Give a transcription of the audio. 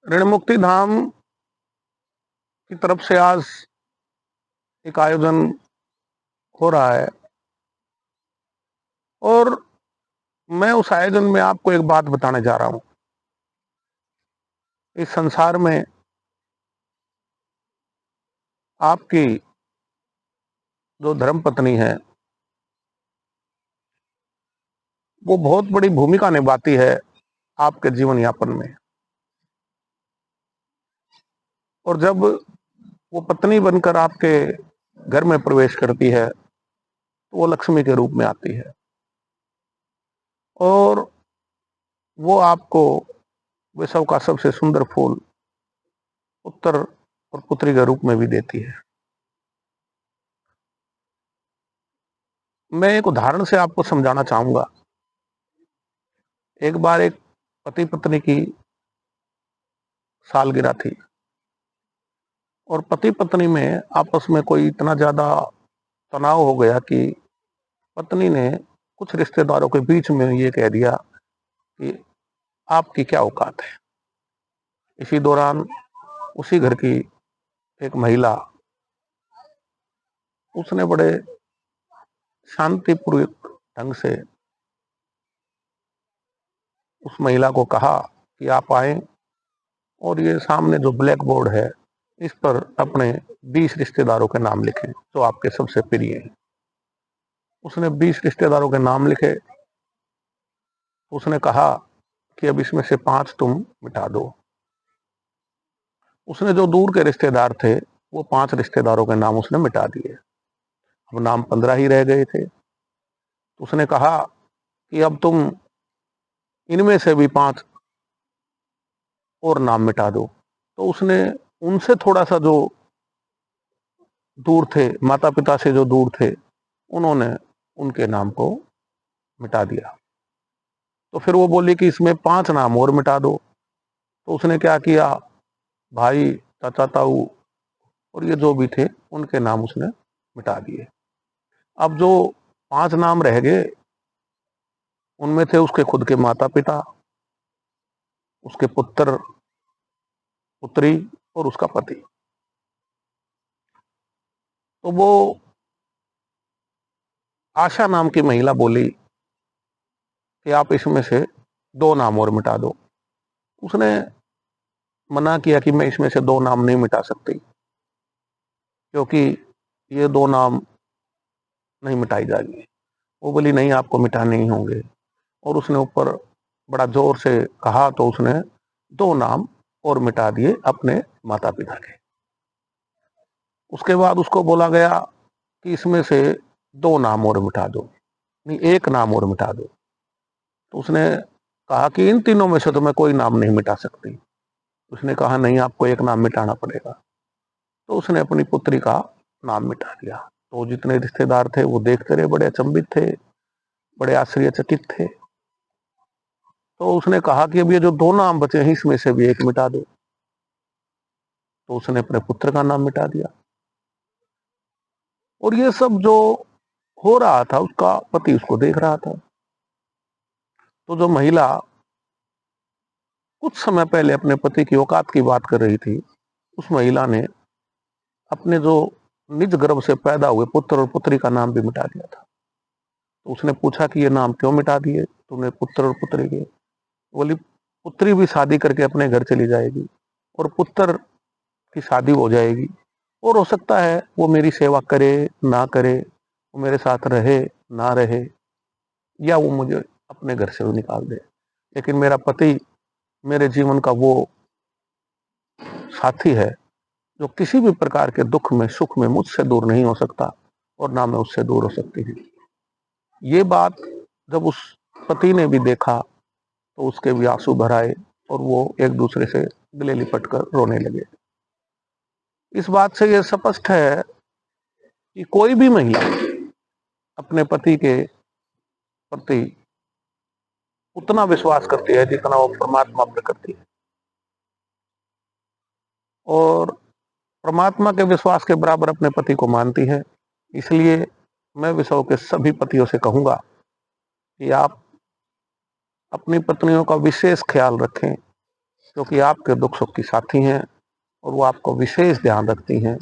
ऋण मुक्ति धाम की तरफ से आज एक आयोजन हो रहा है और मैं उस आयोजन में आपको एक बात बताने जा रहा हूं। इस संसार में आपकी जो धर्म पत्नी है वो बहुत बड़ी भूमिका निभाती है आपके जीवन यापन में। और जब वो पत्नी बनकर आपके घर में प्रवेश करती है तो वो लक्ष्मी के रूप में आती है और वो आपको विश्व का सबसे सुंदर फूल पुत्र और पुत्री के रूप में भी देती है। मैं एक उदाहरण से आपको समझाना चाहूंगा। एक बार एक पति पत्नी की सालगिरह थी और पति पत्नी में आपस में कोई इतना ज्यादा तनाव हो गया कि पत्नी ने कुछ रिश्तेदारों के बीच में ये कह दिया कि आपकी क्या औकात है। इसी दौरान उसी घर की एक महिला, उसने बड़े शांतिपूर्वक ढंग से उस महिला को कहा कि आप आए और ये सामने जो ब्लैक बोर्ड है इस पर अपने 20 रिश्तेदारों के नाम लिखें जो आपके सबसे प्रिय हैं। उसने 20 रिश्तेदारों के नाम लिखे। उसने कहा कि अब इसमें से 5 तुम मिटा दो। उसने जो दूर के रिश्तेदार थे वो 5 रिश्तेदारों के नाम उसने मिटा दिए। अब नाम 15 ही रह गए थे। तो उसने कहा कि अब तुम इनमें से भी 5 और नाम मिटा दो। तो उसने उनसे थोड़ा सा जो दूर थे, माता पिता से जो दूर थे, उन्होंने उनके नाम को मिटा दिया। तो फिर वो बोली कि इसमें 5 नाम और मिटा दो। तो उसने क्या किया, भाई, चाचा, ताऊ और ये जो भी थे उनके नाम उसने मिटा दिए। अब जो 5 नाम रह गए उनमें थे उसके खुद के माता पिता, उसके पुत्र पुत्री और उसका पति। तो वो आशा नाम की महिला बोली कि आप इसमें से 2 नाम और मिटा दो। उसने मना किया कि मैं इसमें से 2 नाम नहीं मिटा सकती क्योंकि ये 2 नाम नहीं मिटाई जाएंगे। वो बोली नहीं, आपको मिटाने ही होंगे। और उसने ऊपर बड़ा जोर से कहा तो उसने 2 नाम और मिटा दिए अपने माता पिता के। उसके बाद उसको बोला गया कि इसमें से 2 नाम और मिटा दो, नहीं 1 नाम और मिटा दो। तो उसने कहा कि इन तीनों में से तो मैं कोई नाम नहीं मिटा सकती। उसने कहा नहीं, आपको 1 नाम मिटाना पड़ेगा। तो उसने अपनी पुत्री का नाम मिटा दिया। तो जितने रिश्तेदार थे वो देखते रहे, बड़े अचंभित थे, बड़े आश्चर्यचकित थे। तो उसने कहा कि अब ये जो 2 नाम बचे हैं इसमें से भी 1 मिटा दो। तो उसने अपने पुत्र का नाम मिटा दिया। और ये सब जो हो रहा था उसका पति उसको देख रहा था। तो जो महिला कुछ समय पहले अपने पति की औकात की बात कर रही थी, उस महिला ने अपने जो निज गर्भ से पैदा हुए पुत्र और पुत्री का नाम भी मिटा दिया था। तो उसने पूछा कि ये नाम क्यों मिटा दिए तुमने पुत्र और पुत्री के? बोली पुत्री भी शादी करके अपने घर चली जाएगी और पुत्र की शादी हो जाएगी और हो सकता है वो मेरी सेवा करे ना करे, वो मेरे साथ रहे ना रहे, या वो मुझे अपने घर से भी निकाल दे, लेकिन मेरा पति मेरे जीवन का वो साथी है जो किसी भी प्रकार के दुख में सुख में मुझसे दूर नहीं हो सकता और ना मैं उससे दूर हो सकती हूँ। ये बात जब उस पति ने भी देखा तो उसके भी आंसू भर आए और वो एक दूसरे से गले लिपट कर रोने लगे। इस बात से यह स्पष्ट है कि कोई भी महिला अपने पति के प्रति उतना विश्वास करती है जितना वो परमात्मा पर करती है, और परमात्मा के विश्वास के बराबर अपने पति को मानती है। इसलिए मैं विश्व के सभी पतियों से कहूंगा कि आप अपनी पत्नियों का विशेष ख्याल रखें, क्योंकि आपके दुख सुख की साथी हैं और वो आपको विशेष ध्यान रखती हैं।